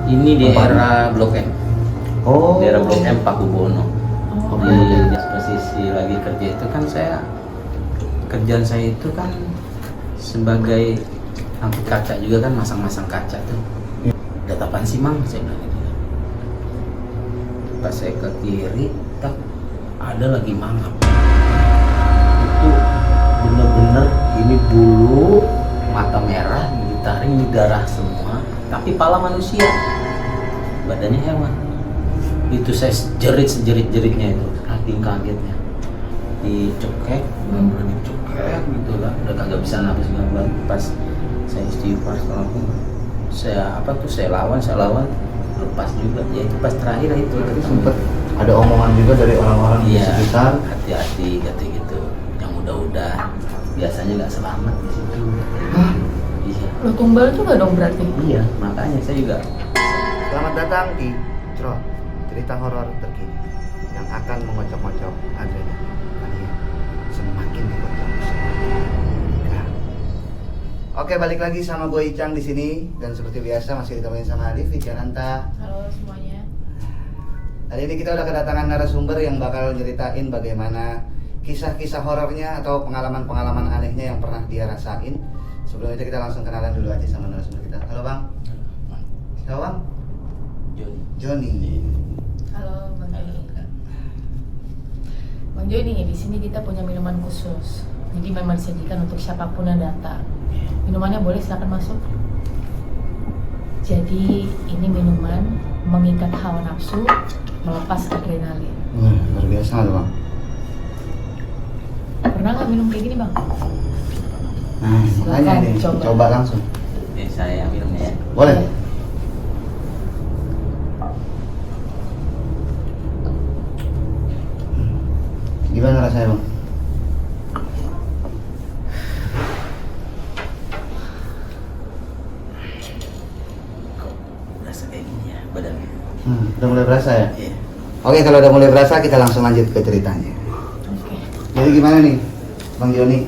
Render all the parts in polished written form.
Ini di Tempatnya? era Blok M. Oh. Di era Blok M Pakubono. Oh, Di posisi lagi kerja itu kan kerjaan saya itu kan sebagai angkut kaca juga kan, masang-masang kaca tuh. Data apaan sih Mang? Saya bilang gitu. Pas saya ke kiri, tak ada lagi mangap. Itu bener-bener ini bulu, mata merah, ditaring, darah semua, tapi pala manusia, badannya hewan. Itu saya sejerit-jeritnya itu, saking kagetnya. Dicekek, bener-bener dicekek gitu lah, udah kagak bisa nafas gambar. Pas saya istighfar saya lawan, lepas juga. Ya itu pas terakhir itu Berarti sempet ada omongan juga dari orang-orang di iya, sekitar. hati-hati kata gitu. Yang udah biasanya nggak selamat di situ. Hah? Iya. lo tumbal juga dong berarti? Iya, makanya saya juga. Selamat datang di Cro, cerita horor terkini yang akan mengocok-ngocok adrenalin kalian. Semakin dikocok, semakin gila. Oke, balik lagi sama gue Icang di sini dan seperti biasa masih ditemenin sama Alif Wijananta. Halo semuanya. Hari ini kita udah kedatangan narasumber yang bakal nyeritain bagaimana kisah-kisah horornya atau pengalaman-pengalaman anehnya yang pernah dia rasain. Sebelum itu kita langsung kenalan dulu aja sama narasumber kita. Halo Bang. Siapa Bang? Joni. Halo Bang Joni. Bang Joni, di sini kita punya minuman khusus. Jadi memang disajikan untuk siapapun yang datang. Minumannya boleh silakan masuk. Jadi ini minuman mengikat hawa nafsu, melepas adrenalin. Luar biasa loh Bang. Pernah nggak minum kayak gini Bang? Nah, makanya Silakan, nih, coba. coba langsung. Saya minumnya ya. Boleh? Gimana rasanya Bang? Kok berasa kayak gini ya badannya? Udah mulai berasa ya? Iya. Oke, kalau udah mulai berasa kita langsung lanjut ke ceritanya. Oke. Jadi gimana nih, Bang Joni?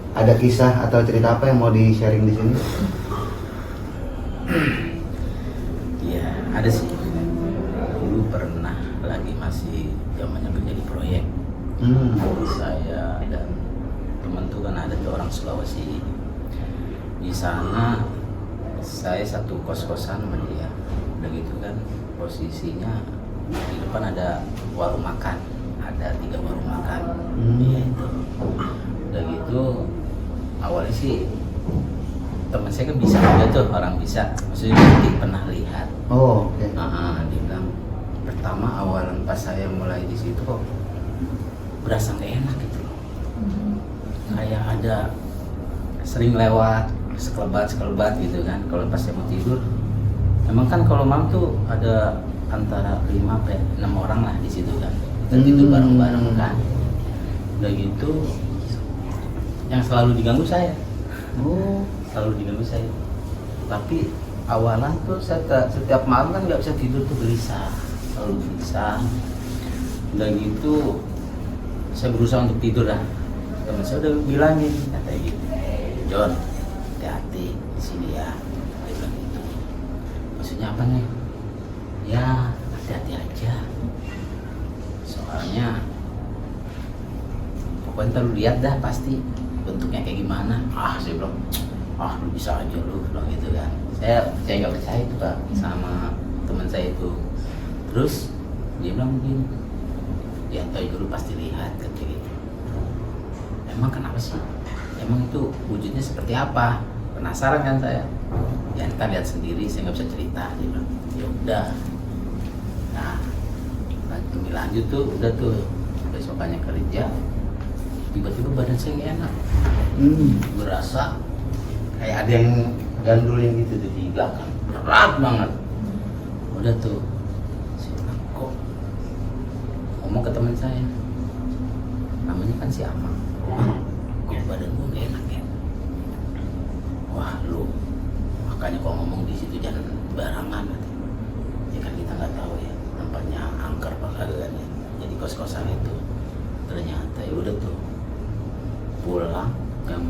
Ada kisah atau cerita apa yang mau di-sharing di sini? Iya, ada sih. Dulu pernah lagi masih zamannya kerja di proyek. Saya dan teman tuh kan ada tuh orang Sulawesi. Di sana saya satu kos-kosan sama dia. Udah gitu kan posisinya di depan ada warung makan, ada 3 warung makan. Iya itu. Udah gitu awalnya sih teman saya kan bisa juga tuh, orang bisa, maksudnya nanti pernah lihat. Oh, oke. Dia bilang pertama awalan pas saya mulai di situ kok berasa nggak enak gitu loh. Kayak ada sering lewat sekelebat gitu kan. Kalau pas saya mau tidur, emang kan kalau malam tuh ada antara 5 sampai 6 orang lah di situ kan. Kita tidur bareng-bareng kan. Udah gitu yang selalu diganggu saya. Selalu diganggu saya. Tapi awalan tuh saya setiap malam kan nggak bisa tidur tuh, gelisah, selalu gelisah. Udah gitu saya berusaha untuk tidur lah. Teman saya udah bilangin katanya gitu, John, hati-hati di sini ya. Dia bilang gitu. Maksudnya apa nih? Ya hati-hati aja. Soalnya pokoknya ntar lu lihat dah pasti bentuknya kayak gimana. Saya bilang, lu bisa aja lu bilang gitu kan. Saya nggak percaya itu Pak sama teman saya itu. Terus dia bilang begini, ya ntar juga lu pasti lihat kayak gitu. Emang kenapa sih? Emang itu wujudnya seperti apa? Penasaran kan saya. Ya ntar lihat sendiri, saya nggak bisa cerita. Dia bilang, ya udah. Nah, demi lanjut tuh, udah tuh besokannya kerja. Tiba-tiba badan saya nggak enak. Berasa kayak ada yang gandulin gitu tuh di belakang, berat banget. Udah tuh, saya bilang, kok ngomong ke teman saya, namanya kan si Amang, kok badan gua nggak enak ya? Wah lu, makanya kok ngomong di situ jangan barangan. Ya kan kita nggak tahu ya tempatnya angker apa kagak ya. Jadi kos-kosan itu ternyata ya udah tuh pulang jam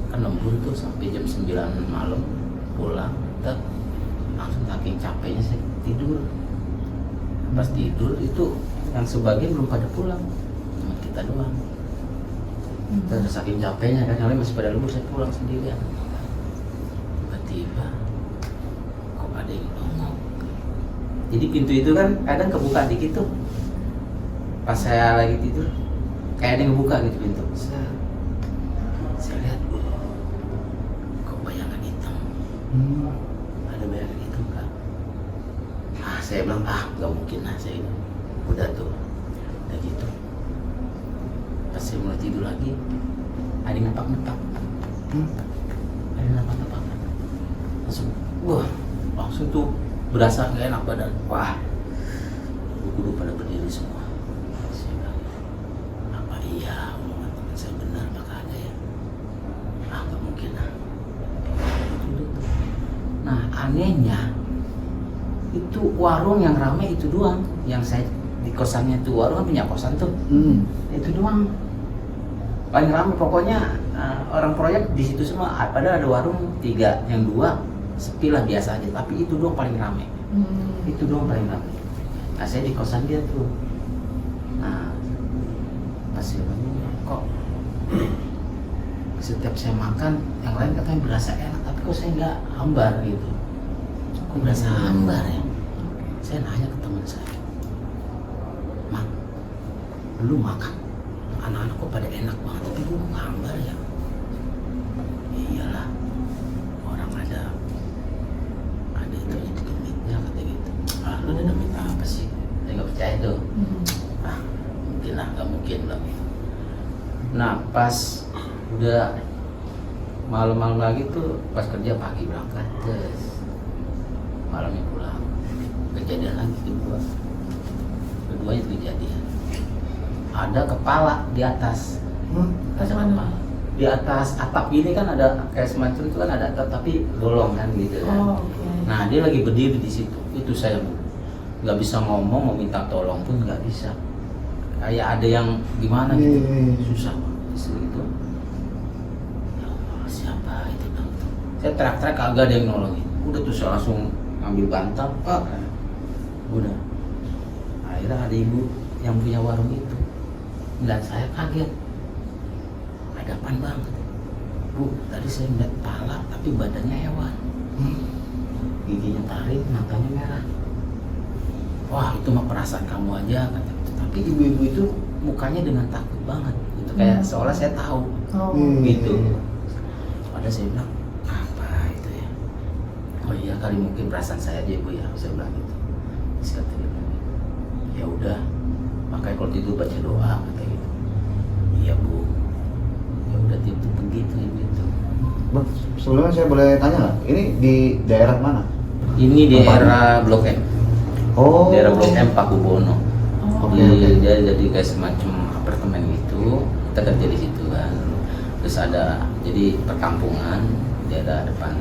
kan lembur tuh sampai jam 9 malam pulang, langsung saking capeknya saya tidur. Pas tidur itu yang sebagian belum pada pulang, cuma kita doang. Terus saking capeknya kan, yang lain masih pada lembur, saya pulang sendirian. Tiba-tiba kok ada yang nongol. Jadi pintu itu kan kadang kebuka dikit tuh. Pas saya lagi tidur, kayak ada yang ngebuka gitu pintu. Saya lihat, kok bayangan hitam. Ada bayangan hitam kan. Saya bilang, nggak mungkin lah saya ini. Udah tuh, udah gitu. Pas saya mulai tidur lagi, ada yang nepak-nepak. Ada yang nepak-nepak. Langsung tuh berasa nggak enak badan. Wah, kudu pada berdiri semua. Saya bilang, apa iya omongan teman saya benar, maka ada ya? Nggak mungkin lah. Nah, anehnya itu warung yang ramai itu doang. Yang saya di kosannya tuh, warung kan punya kosan tuh. Itu doang. Paling ramai pokoknya orang proyek di situ semua. Padahal ada warung 3, yang 2 sepi lah biasa aja. Tapi itu doang paling ramai. Itu doang paling ramai. Nah, saya di kosan dia tuh. Nah, pas saya bangun, kok setiap saya makan, yang lain katanya berasa enak, tapi kok saya nggak hambar gitu. Kok berasa hambar ya? Saya nanya ke teman saya, Mak, lu makan, anak-anak kok pada enak banget, tapi gue nggak hambar ya? Iyalah, orang ada itu demitnya kata gitu. Lu ada demit apa sih? Saya nggak percaya tuh. Mungkin lah, nggak mungkin lah. Nah, pas udah malam-malam lagi tuh, pas kerja pagi berangkat, terus malamnya pulang. Kejadian lagi keduanya itu kejadian. Ada kepala di atas. Ada kepala di atas atap gini kan, ada kayak semacam itu kan, ada atap tapi bolong kan gitu kan. Nah, dia lagi berdiri di situ. Itu saya nggak bisa ngomong, mau minta tolong pun nggak bisa. Kayak ada yang gimana gitu, susah gitu. Ya Allah, siapa itu? Saya teriak-teriak, kagak ada yang nolongin. Udah tuh saya langsung ambil bantal, Pak. Udah. Akhirnya ada ibu yang punya warung itu. Dan saya kaget. Ada apaan bang? Bu, tadi saya melihat kepala tapi badannya hewan. Giginya tarik, matanya merah. Wah, itu mah perasaan kamu aja kata. Tapi ibu-ibu itu mukanya dengan takut banget. Itu kayak seolah saya tahu. Gitu. Padahal saya bilang, apa itu ya? Oh iya, kali mungkin perasaan saya aja ibu ya, saya bilang gitu. Terus kata dia, ya udah, makanya kalau tidur baca doa kata gitu. Iya bu, ya udah tidur begitu ibu itu. Bang, sebelumnya saya boleh tanya nggak? Ini di daerah mana? Ini di daerah Blok M. Oh. Daerah Blok M Pakubono. Oke. Dia jadi kayak semacam apartemen gitu. Kita kerja di situ kan. Terus ada jadi perkampungan di daerah depan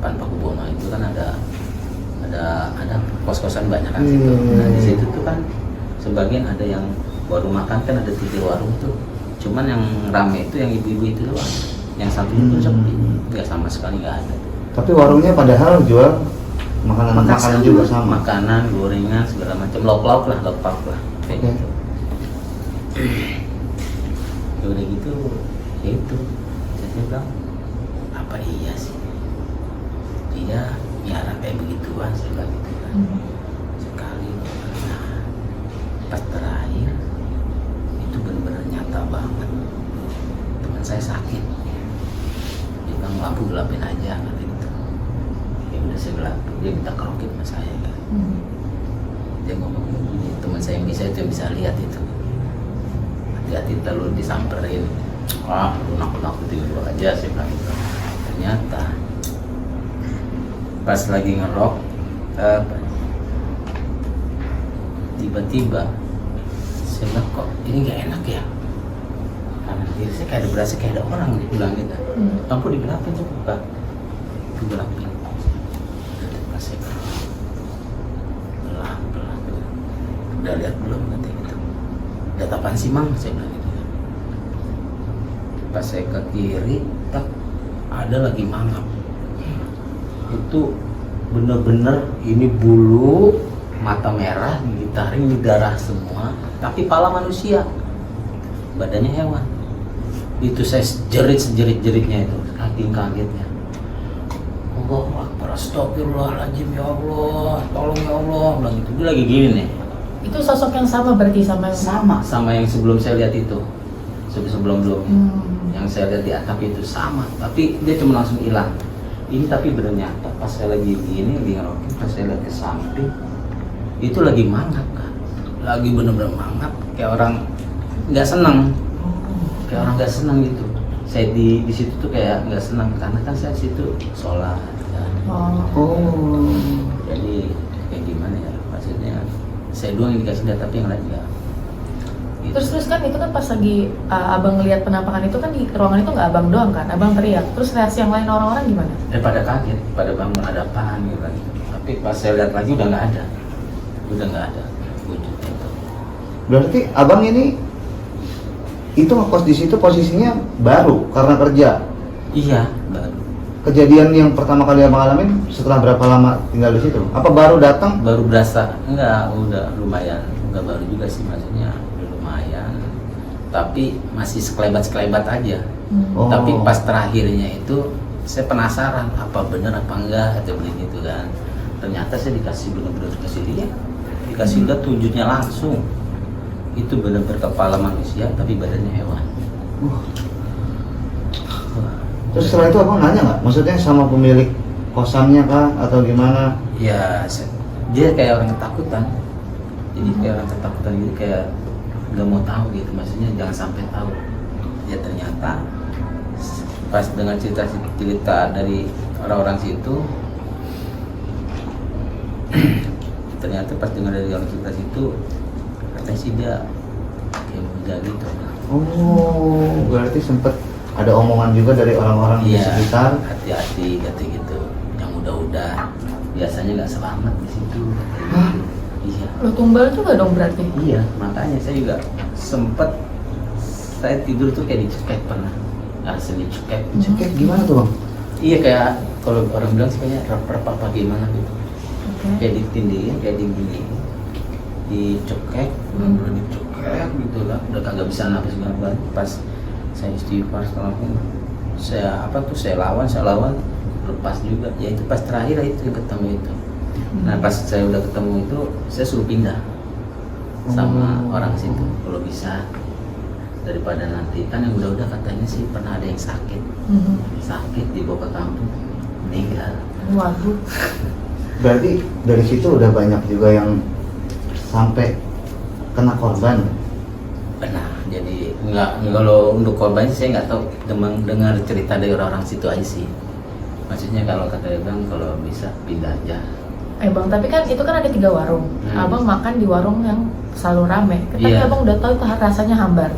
Pakubono itu kan ada kos-kosan banyak kan situ. Nah di situ tuh kan sebagian ada yang warung makan kan, ada 3 warung tuh. Cuman yang rame itu yang ibu-ibu itu doang. Yang satunya tuh sepi, nggak sama sekali nggak ada. Tapi warungnya padahal jual makanan juga sama. Makanan, gorengan, segala macam, lauk-lauk lah, kayak gitu. Ya udah gitu, ya itu. Saya bilang, apa iya sih? Dia miara kayak begituan, saya bilang gitu kan. Sekali, nah, pas terakhir itu benar-benar nyata banget. Teman saya sakit, dia bilang lampu gelapin aja kata gitu. Ya udah saya gelapin, dia minta kerokin sama saya kan. Dia ngomong begini, teman saya yang bisa itu yang bisa lihat itu. Hati-hati terlalu disamperin, lunak-lunak dulu aja saya bilang gitu. Ternyata pas lagi ngerok, tiba-tiba saya bilang kok ini nggak enak ya. Kanan kiri saya kayak ada berasa kayak ada orang di pulang gitu. Lampu digelapin tuh Pak, digelapin. Pas saya pelan-pelan, udah lihat belum nanti gitu. Lihat apaan sih mang? Saya bilang gitu. Pas saya ke kiri, tak ada lagi mangap. Itu bener-bener ini bulu, mata merah, gigi taring, ini darah semua, tapi pala manusia, badannya hewan. Itu saya sejeritnya itu, saking kagetnya. Allahu Akbar, astagfirullahaladzim, ya Allah, tolong ya Allah, bilang gitu. Dia lagi gini nih. Itu sosok yang sama berarti sama yang Sama yang sebelum saya lihat itu, sebelumnya. Yang saya lihat di atap itu sama, tapi dia cuma langsung hilang. Ini tapi benar nyata, pas saya lagi gini, lagi ngerokin, pas saya lihat ke samping, itu lagi mangap kan, lagi bener-bener mangap, kayak orang nggak senang, kayak orang nggak senang gitu. Saya di situ tuh kayak nggak senang, karena kan saya di situ sholat kan. Oh. Jadi kayak gimana ya, maksudnya saya doang yang dikasih lihat, tapi yang lain nggak. Gitu. Terus kan itu kan pas lagi abang ngelihat penampakan itu kan di ruangan itu nggak abang doang kan, abang teriak. Terus reaksi yang lain orang-orang gimana? Pada kaget, pada bangun ada apaan gitu kan. Tapi pas saya lihat lagi udah nggak ada wujudnya itu. Berarti abang ini itu ngekos di situ posisinya baru karena kerja. Iya, baru. Kejadian yang pertama kali abang alamin setelah berapa lama tinggal di situ? Apa baru datang? Baru berasa, enggak, udah lumayan. Enggak baru juga sih, maksudnya udah lumayan. Tapi masih sekelebat aja. Oh. Tapi pas terakhirnya itu saya penasaran apa bener apa enggak atau begitu kan. Ternyata saya dikasih bener-bener dikasih lihat, dikasih lihat wujudnya langsung. Itu bener-bener kepala manusia tapi badannya hewan. Terus setelah itu abang nanya nggak? Maksudnya sama pemilik kosannya kah atau gimana? Ya, dia kayak orang ketakutan. Jadi kayak orang ketakutan gitu, kayak nggak mau tahu gitu. Maksudnya jangan sampai tahu. Ya ternyata pas dengan cerita dari orang-orang situ, ternyata pas dengar dari orang cerita situ, katanya sih dia kayak muda gitu. Oh, berarti sempet ada omongan juga dari orang-orang di Iya, sekitar. hati-hati kata gitu. Yang udah biasanya nggak selamat di situ. Hah? Iya. Lo tumbal juga dong berarti? Iya, makanya saya juga sempet saya tidur tuh kayak dicekek pernah. Asli dicekek. Cekek gimana tuh bang? Iya, kayak kalau orang bilang sih kayaknya rep-rep apa gimana gitu. Oke. Kayak ditindihin, kayak digini. Dicekek, bener-bener dicekek gitu lah. Udah kagak bisa nafas banget. Pas saya istighfar setelah itu, saya lawan, lepas juga. Ya itu pas terakhir itu ketemu itu. Nah pas saya udah ketemu itu, saya suruh pindah sama orang situ kalau bisa, daripada nanti kan yang udah katanya sih pernah ada yang sakit dibawa ke kampung meninggal. Waduh. Berarti dari situ udah banyak juga yang sampai kena korban. Benar, jadi nggak kalau untuk korban sih saya nggak tahu, dengar cerita dari orang situ aja sih. Maksudnya kalau kata bang kalau bisa pindah aja. Bang, tapi kan itu kan ada 3 warung. Abang makan di warung yang selalu rame. Tapi Iya. abang udah tahu itu rasanya hambar.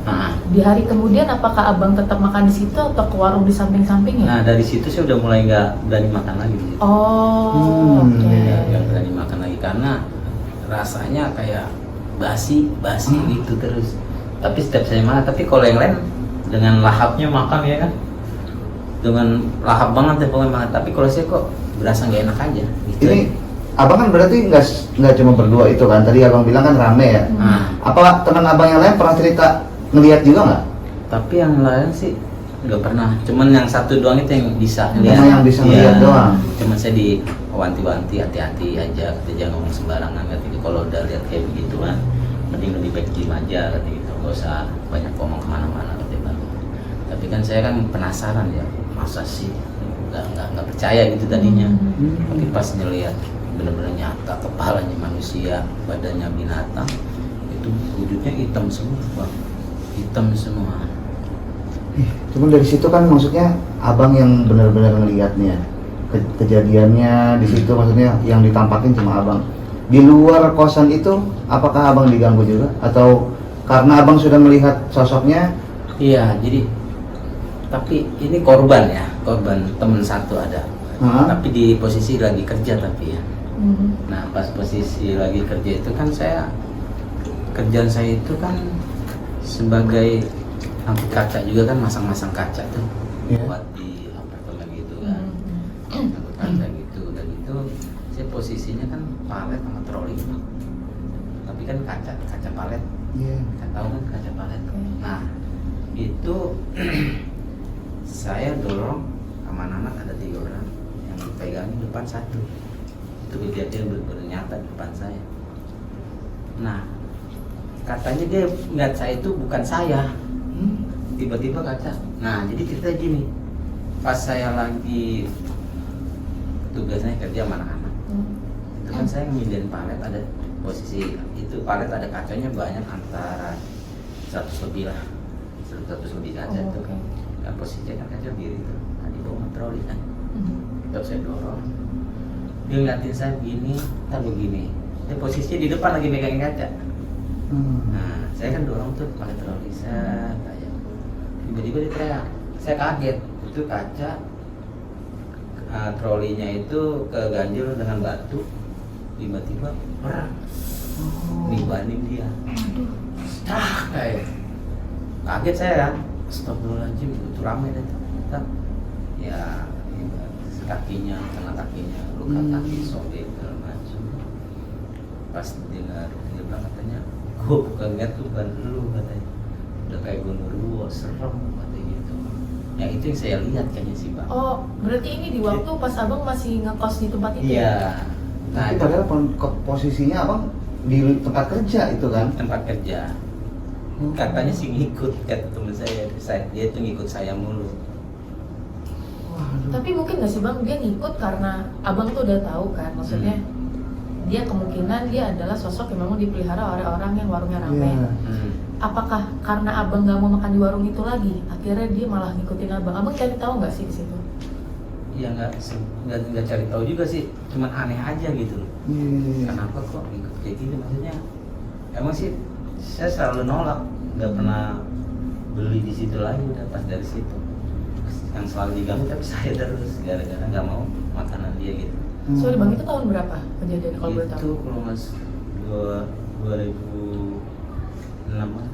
Di hari kemudian apakah abang tetap makan di situ atau ke warung di samping-sampingnya? Nah dari situ saya udah mulai nggak berani makan lagi di situ. Oh, oke. Nggak berani makan lagi karena rasanya kayak basi gitu terus. Tapi setiap saya makan, tapi kalau yang lain dengan lahapnya makan ya kan, dengan lahap banget ya pokoknya banget. Tapi kalau saya kok berasa nggak enak aja. Gitu Ini aja. abang kan berarti nggak cuma berdua itu kan? Tadi abang bilang kan rame ya. Apa teman abang yang lain pernah cerita ngelihat juga nggak? Tapi yang lain sih nggak pernah. Cuman yang satu doang itu yang bisa Cuma lihat. yang bisa ngeliat doang. Cuman saya diwanti-wanti hati-hati aja. Kita jangan ngomong sembarangan. Gitu. Kalau udah lihat kayak begituan, mending lebih baik diem aja. Gitu. Gak usah banyak ngomong kemana-mana. Tapi kan saya kan penasaran ya. Masa sih nggak percaya gitu tadinya. Tapi pas ngeliat benar-benar nyata kepalanya manusia, badannya binatang, itu wujudnya hitam semua, bang. Hitam semua. Cuman dari situ kan maksudnya abang yang benar-benar ngelihatnya, kejadiannya di situ maksudnya yang ditampakin cuma abang. Di luar kosan itu apakah abang diganggu juga atau karena abang sudah melihat sosoknya? Iya, jadi tapi ini korban teman satu ada. Tapi di posisi lagi kerja tapi ya. Nah pas posisi lagi kerja itu kan kerjaan saya itu kan sebagai anti kaca juga kan, masang-masang kaca tuh buat di apartemen gitu kan, angkut kaca gitu. Dan itu palet sama troli. Tapi kan kaca palet. Iya. Kan tahu kan kaca palet. Oke. Nah, itu saya dorong sama anak ada 3 orang yang pegangin depan satu. Itu kejadian benar-benar nyata di depan saya. Nah, katanya dia ngeliat saya itu bukan saya. Tiba-tiba kaca. Nah, jadi cerita gini. Pas saya lagi tugasnya kerja sama anak-anak, itu kan saya ngindarin palet, ada posisi itu palet ada kacanya banyak antara 100 lebih lah, 100 lebih kaca Oh, tuh. oke. Kan posisinya kan kaca biru itu, nah, di bawah troli kan. Terus saya dorong, dia ngeliatin saya begini, tak begini. Dia posisinya di depan lagi megangin kaca. Nah, saya kan dorong tuh pakai troli saya kayak tiba-tiba dia teriak, saya kaget. Itu kaca trolinya itu keganjil dengan batu, tiba-tiba nibanin dia. Kayak kaget saya kan, astagfirullahaladzim, itu ramai dan ya kakinya, kena kakinya, luka kaki, sobek segala macam. Pas dengar dia bilang katanya, gue bukan ngeliat tuh bukan lu katanya, udah kayak gunung serem katanya gitu. Ya itu yang saya lihat kayaknya sih Bang. Oh, berarti ini di waktu pas abang masih ngekos di tempat itu? Iya. Nah, Tapi itu padahal posisinya abang di tempat kerja itu kan? tempat kerja. Katanya sih ngikut, kata temen saya, dia tuh ngikut saya mulu. Waduh. Tapi mungkin nggak sih bang, dia ngikut karena abang tuh udah tahu kan, maksudnya dia kemungkinan dia adalah sosok yang memang dipelihara oleh orang yang warungnya ramai. Iya. Apakah karena abang nggak mau makan di warung itu lagi, akhirnya dia malah ngikutin abang? Abang cari tahu nggak sih di situ? Ya nggak cari tahu juga sih, cuman aneh aja gitu loh. Iya. Kenapa kok ikut kayak gini, maksudnya emang sih saya selalu nolak, nggak pernah beli di situ lagi, udah pas dari situ yang selalu diganggu tapi saya terus gara-gara nggak mau makanan dia gitu. Sorry bang, itu tahun berapa kejadian kalau boleh tahu? Itu kalau mas 2006 kan?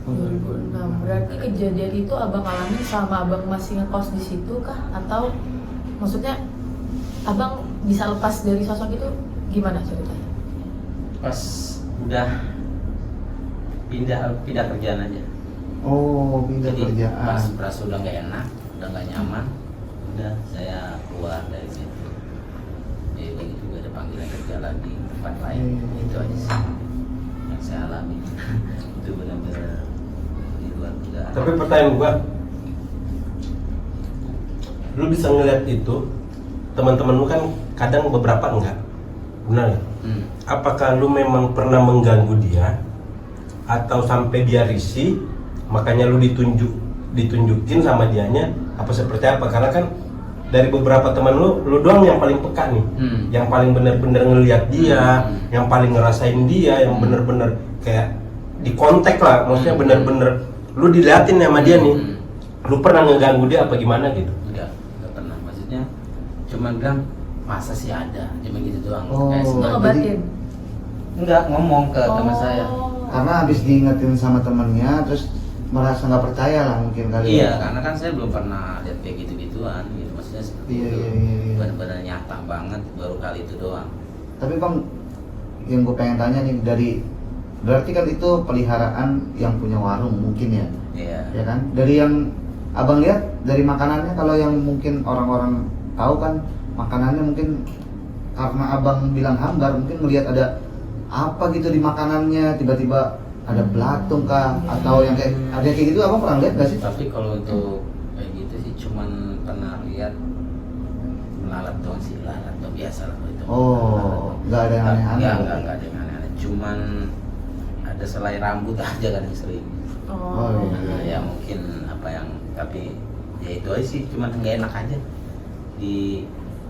2006. Berarti kejadian itu abang alami selama abang masih ngekos di situ kah? Atau maksudnya abang bisa lepas dari sosok itu gimana ceritanya? Pas udah pindah kerjaan aja. Oh, pindah Jadi kerjaan. pas merasa udah nggak enak, udah nggak nyaman, udah saya keluar dari situ. Jadi begitu juga ada panggilan kerja lagi di tempat lain. Itu aja sih yang saya alami. Itu benar-benar di luar dugaan. Tapi pertanyaan gua, lu bisa ngeliat itu, teman-teman lu kan kadang beberapa enggak, benar nggak? Apakah lu memang pernah mengganggu dia, atau sampai dia risih, makanya lu ditunjukin sama dianya, apa seperti apa? Karena kan dari beberapa teman lu doang yang paling peka nih, yang paling benar-benar ngelihat dia, yang paling ngerasain dia, yang benar-benar kayak di kontak lah, maksudnya benar-benar lu diliatin sama dia nih. Lu pernah ngeganggu dia apa gimana gitu? Enggak pernah, maksudnya cuman bilang masa sih ada, cuma gitu doang. Oh. Kayak Itu sengaja. ngebatin? Enggak, ngomong ke teman saya. Karena habis diingetin sama temennya, terus merasa nggak percaya lah mungkin kali. Iya, karena kan saya belum pernah lihat kayak gitu-gituan gitu, maksudnya seperti Iya, itu. iya, iya. Benar-benar nyata banget, baru kali itu doang. Tapi bang, yang gue pengen tanya nih berarti kan itu peliharaan yang punya warung mungkin ya, Iya. ya kan? Dari yang abang lihat dari makanannya, kalau yang mungkin orang-orang tahu kan makanannya mungkin karena abang bilang hambar, mungkin melihat ada apa gitu di makanannya, tiba-tiba ada belatung kah, atau yang kayak gitu, abang pernah lihat nggak sih? Tapi kalau untuk kayak gitu sih cuman pernah lihat melalat doang sih, lalat atau biasa lah itu. Oh, nggak ada yang aneh-aneh. Enggak ada yang aneh-aneh. Cuman ada selai rambut aja kan yang sering. Oh, iya. Nah, ya mungkin apa yang, tapi ya itu aja sih, cuman nggak enak aja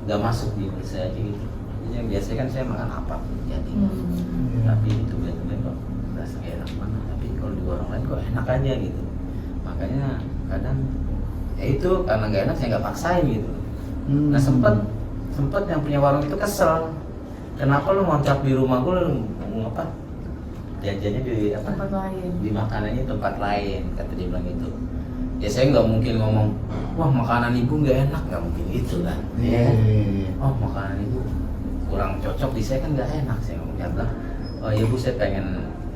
nggak masuk di mulut saya aja gitu. Jadi yang biasanya kan saya makan apa jadi, tapi itu benar-benar kok rasa nggak enak mana. Tapi kalau di warung lain kok enak aja gitu. Makanya kadang ya itu karena nggak enak saya nggak paksain gitu. Nah sempet yang punya warung itu kesel, kenapa lu ngontrak di rumah gue, lu ngomong apa jajannya di apa, Tempat lain. di makanannya tempat lain, kata dia bilang gitu. Ya saya nggak mungkin ngomong, wah makanan ibu nggak enak, nggak mungkin gitu kan. Iya. Oh makanan ibu kurang cocok di saya kan nggak enak. Saya ngomongnya bilang, oh iya Bu, saya pengen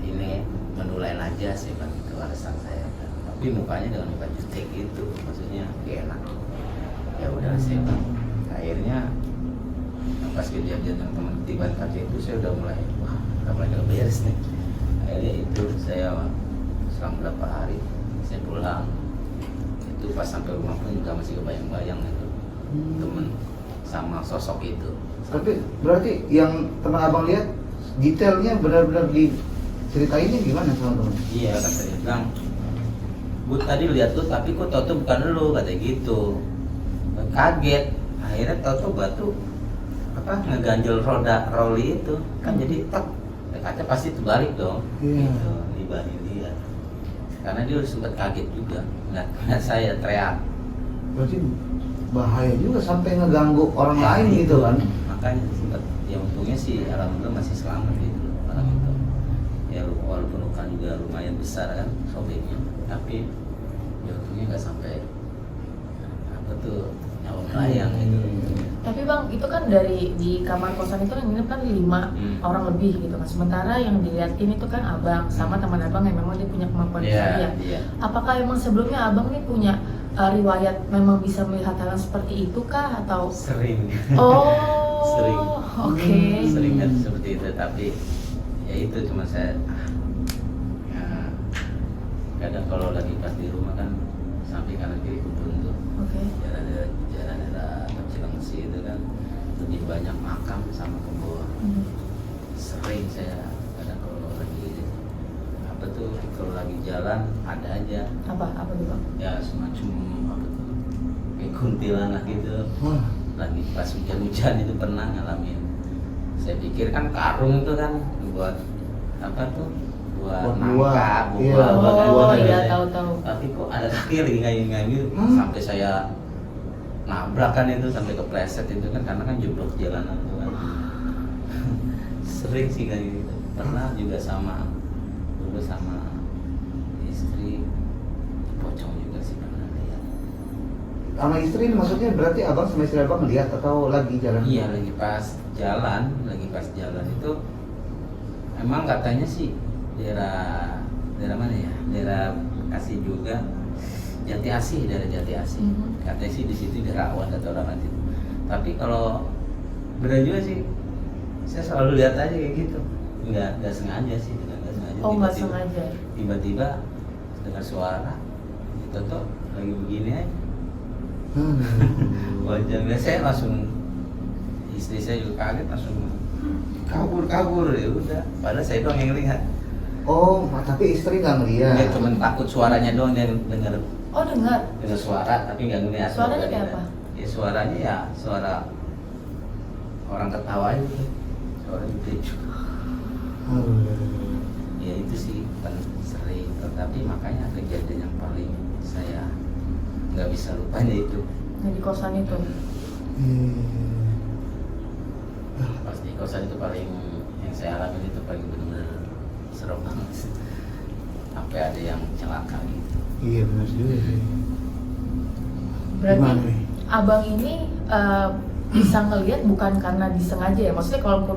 ini menu lain aja sih kan, itu alasan saya kan. Tapi mukanya dengan muka jutek gitu, maksudnya gak enak. Ya udah saya bilang, akhirnya pas kejadian yang teman tiban kaca itu saya udah mulai, wah udah mulai gak beres nih. Akhirnya itu saya selang berapa hari saya pulang, itu pas sampai rumah pun juga masih kebayang-bayang itu temen sama sosok itu. Tapi berarti yang teman abang lihat detailnya benar-benar diceritainnya gimana sama teman? Iya, kata dia bilang, Bu tadi lihat tuh, tapi kok tau tuh bukan lu, katanya gitu. Kaget, akhirnya tau tuh batu apa ngeganjel roda roli itu kan, jadi tek, kaca pasti terbalik dong. Iya. Gitu, dibanding dia, karena dia udah sempat kaget juga ngeliat saya teriak. Berarti bahaya juga sampai ngeganggu orang Ya, lain itu. gitu kan? Makanya sempat, ya untungnya sih alhamdulillah masih selamat gitu orang itu. Ya walaupun luka juga lumayan besar kan sobeknya, tapi ya untungnya nggak sampai apa tuh nyawa melayang gitu. Tapi Bang, itu kan dari di kamar kosan itu kan nginep kan 5 orang lebih gitu kan. Sementara yang diliatin itu kan Abang sama teman Abang yang memang dia punya kemampuan bisa lihat. Iya. Apakah emang sebelumnya Abang nih punya riwayat memang bisa melihat hal yang seperti itu kah atau? Sering. Oh, Sering. Oke. Sering kan seperti itu, tapi ya itu cuma saya ya, kadang kalau lagi pas di rumah kan samping kanan kiri kebun tuh, Oke. jalan-jalan Cilengsi itu kan lebih banyak makam sama kebun. Sering saya kadang kalau lagi apa tuh, kalau lagi jalan ada aja Apa tuh Bang? ya semacam apa tuh kayak kuntilanak gitu. Wah. Lagi pas hujan-hujan itu pernah ngalamin. Saya pikir kan karung itu kan buat apa tuh, buat Buat nangka, iya. buat apa kan. Oh Tapi iya, saya- tahu. Tapi kok ada kaki lagi ngayu-ngayu gitu. Hah? Sampai saya nabrak kan itu, sampai kepleset itu kan, karena kan jeblok jalanan tuh kan. Sering sih kayak gitu. Pernah juga dulu sama istri pocong juga sih pernah lihat. Sama istri ini maksudnya berarti abang sama istri abang ngeliat atau lagi jalan? Iya, lagi pas jalan itu emang katanya sih daerah mana ya? Daerah Bekasi juga, Jati Asih, daerah Jati Asih. Katanya sih di situ dirawan kata orang itu. Tapi kalau benar juga sih, saya selalu lihat aja kayak gitu. Nggak sengaja sih, nggak sengaja. Oh, nggak sengaja. Tiba-tiba dengar suara, itu tuh lagi begini aja. Wajahnya saya langsung, istri saya juga kaget, langsung kabur ya udah. Padahal saya doang yang lihat. Oh, tapi istri nggak ngeliat. Dia cuma takut suaranya doang, dia dengar Oh, dengar. suara tapi nggak ngeliat. Suaranya kayak apa? Ya suaranya ya suara orang ketawa itu, suara gede. Ya itu sih kan sering, tapi makanya kejadian yang paling saya nggak bisa lupanya itu. Nah, di kosan itu. Pas di kosan itu paling yang saya alami itu paling benar-benar serem banget sih. Sampai ada yang celaka gitu. Iya benar juga sih. Berarti Gimana nih? Abang ini bisa ngelihat bukan karena disengaja ya. Maksudnya kalau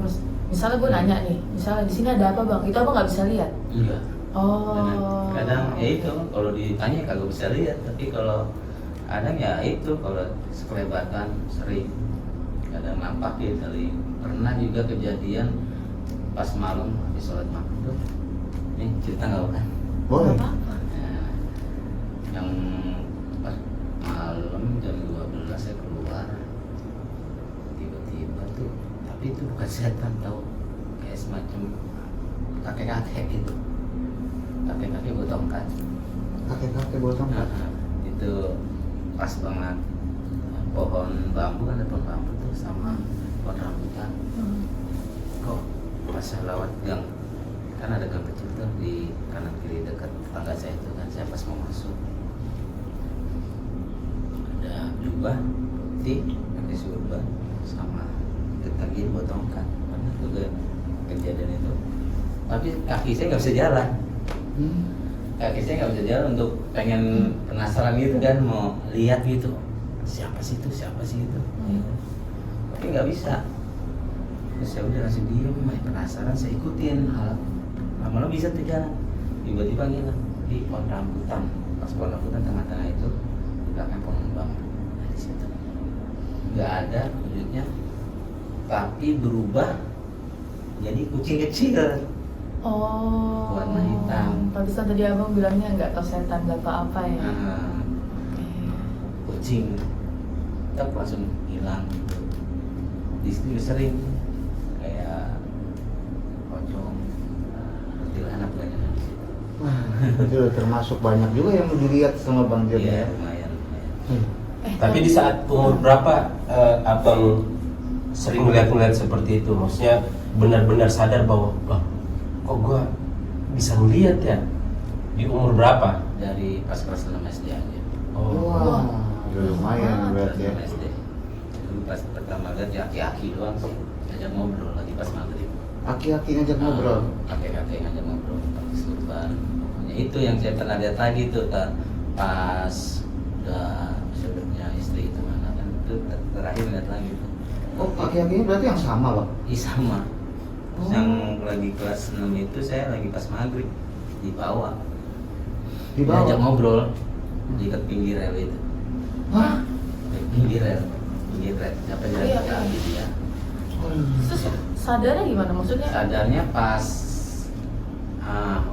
misalnya gue nanya nih, misalnya di sini ada apa Bang? Itu Abang nggak bisa lihat. Iya. Oh. Kadang ya itu kalau ditanya kagak bisa lihat, tapi kalau kadang ya itu kalau sekelebatan sering kadang nampak dia kali. Pernah juga kejadian pas malam habis sholat maghrib. Ini cerita nggak kan? Boleh. Apa-apa. Nah, yang pas malam jam 12 saya keluar, tiba-tiba tuh, tapi itu bukan setan, tahu, kayak semacam kakek-kakek gitu, kakek-kakek bawa tongkat. Kakek-kakek bawa tongkat. Nah, itu pas banget pohon bambu, kan ada pohon bambu tuh sama pohon rambutan. Kok pas saya lewat gang, kan ada gang kecil tuh di kanan kiri dekat tetangga saya itu kan, saya pas mau masuk ada jubah putih pakai surban sama ketagih bawa tongkat. Pernah juga kejadian itu, tapi kaki saya nggak bisa jalan. Kaki saya nggak bisa jalan, untuk pengen penasaran gitu kan, mau lihat gitu siapa sih itu, tapi nggak bisa. Terus saya udah langsung diem, penasaran saya ikutin. Lama-lama bisa tuh jalan. Tiba-tiba ngilang di pohon rambutan. Pas pohon rambutan tengah-tengah itu di belakang pohon bambu. Nah, di situ nggak ada wujudnya, tapi berubah jadi kucing kecil. Oh. Warna hitam. Pantesan tadi abang bilangnya nggak tahu setan nggak tahu apa ya. Nah, kucing tak langsung hilang gitu. Di situ sering kayak pocong, kuntilanak banyak di situ. Itu termasuk banyak juga yang dilihat sama Bang Joni Iya, ya. lumayan. Tapi di saat umur berapa abang sering melihat seperti itu? Maksudnya benar-benar sadar bahwa, kok gua bisa ngeliat ya? Di umur berapa? Dari pas kelas 6 SD aja. Wah, lumayan berarti ya. 6 SD. Dulu pas pertama lihat ya aki-aki doang sih. Ngajak ngobrol lagi pas maghrib. Aki-aki ngajak ngobrol. Kakek-kakek ngajak ngobrol pakai surban. Pokoknya itu yang saya pernah lihat lagi tuh pas udah sebelumnya istri itu mana kan itu terakhir lihat lagi tuh. Oh, aki-akinya berarti yang sama, Bang? Iya sama. Terus Oh. yang lagi kelas 6 itu saya lagi pas maghrib di bawah. Di bawah. Diajak ngobrol di dekat pinggir rel itu. Hah? Pinggir rel. Apa jalan Iya, kaki dia. Terus sadarnya gimana maksudnya? Sadarnya pas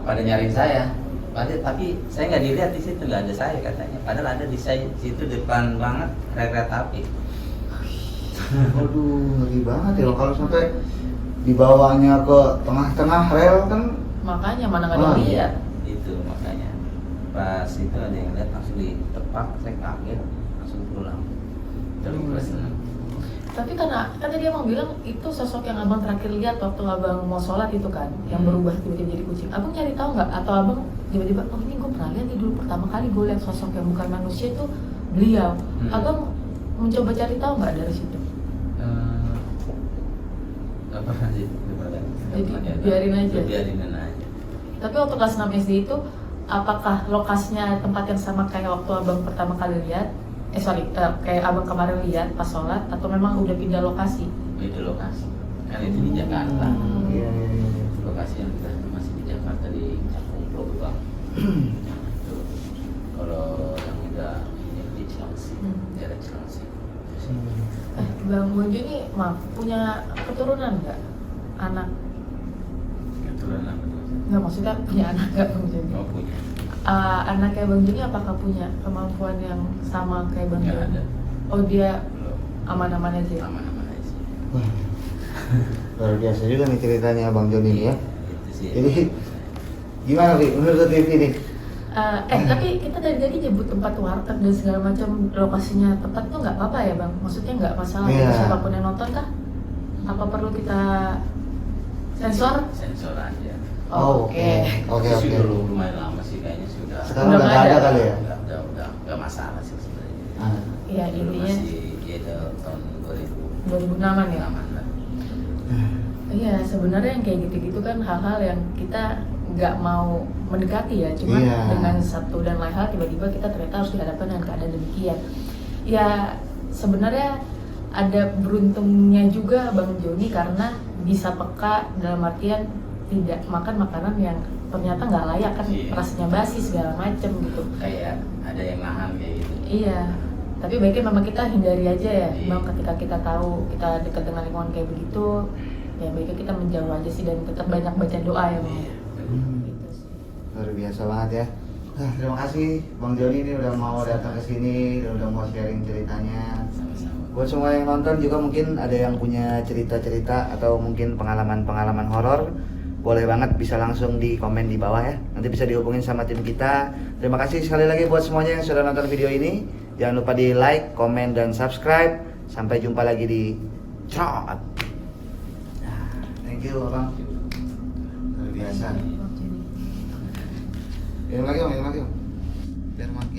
pada nyariin saya. Tapi saya nggak dilihat di situ, nggak ada saya katanya. Padahal ada di situ depan banget rel kereta api. Waduh, ngeri banget ya kalau sampai dibawanya ke tengah-tengah rel kan. Makanya mana nggak ada yang lihat. Itu makanya pas itu ada yang lihat langsung ditepak, saya kaget langsung pulang dari kelas 6. Tapi karena kan tadi abang bilang itu sosok yang abang terakhir lihat waktu abang mau sholat itu kan, yang berubah tiba-tiba jadi kucing. Abang nyari tahu nggak? Atau abang tiba-tiba, oh ini gue pernah lihat nih dulu pertama kali gue lihat sosok yang bukan manusia itu beliau. Abang mencoba cari tahu nggak dari situ? Gak pernah sih. Jadi biarin aja. Biarin aja. Tapi waktu kelas 6 SD itu, apakah lokasinya tempat yang sama kayak waktu abang pertama kali lihat? Kayak abang kemarin lihat pas sholat, atau memang udah pindah lokasi? Beda lokasi. Kan itu di Jakarta. Iya, iya, iya. Lokasi yang kita masih di Jakarta di Cakung Pulau Gebang. Itu. Kalau yang udah ini di Cilengsi, daerah Cilengsi. Bang Bonjo ini, maaf, punya keturunan nggak? Anak? Keturunan apa tuh? Nggak, maksudnya punya anak nggak Bang Joni? Oh punya. Anaknya Bang Joni apakah punya kemampuan yang sama kayak Bang Nggak Joni? ada. Oh dia Belum. aman-aman aja? Aman-aman aja. Wah, luar biasa juga nih ceritanya Bang Joni ini ya. Itu sih. Jadi gimana Ri, menurut TV nih? Tapi kita dari tadi nyebut tempat warteg dan segala macam lokasinya tepat tuh nggak apa-apa ya Bang? Maksudnya nggak masalah Iya. siapapun yang nonton kah? Apa perlu kita sensor? Sensor aja. Oh, Oke. Oke, Itu sih oke. dulu lumayan lama sih kayaknya sudah. Sekarang Udah udah nggak nggak ada ada. kali ya? Udah nggak masalah sih sebenarnya. Ah. Ya Dulu intinya masih ya tahun 2006-an ya? 2006 lah. Iya, sebenarnya yang kayak gitu-gitu kan hal-hal yang kita nggak mau mendekati ya, cuma Iya. dengan satu dan lain hal tiba-tiba kita ternyata harus dihadapkan dengan keadaan demikian. Ya sebenarnya ada beruntungnya juga Bang Joni karena bisa peka dalam artian tidak makan makanan yang ternyata nggak layak kan, Iya. rasanya basi segala macem gitu. Kayak ada yang nahan kayak gitu. Iya, tapi baiknya memang kita hindari aja ya, Iya. Bang, ketika kita tahu kita dekat dengan lingkungan kayak begitu, ya baiknya kita menjauh aja sih dan tetap banyak baca doa ya Bang. Iya. Gitu sih. Luar biasa banget ya. Nah, terima kasih Bang Joni ini udah mau datang ke sini, udah mau sharing ceritanya. Sama-sama. Buat semua yang nonton juga mungkin ada yang punya cerita-cerita atau mungkin pengalaman-pengalaman horor, boleh banget bisa langsung di komen di bawah ya. Nanti bisa dihubungin sama tim kita. Terima kasih sekali lagi buat semuanya yang sudah nonton video ini. Jangan lupa di like, komen, dan subscribe. Sampai jumpa lagi di Trot. Nah, thank you Bang. Luar biasa. Bang Joni. Minum lagi Om, minum lagi Om. Biar makin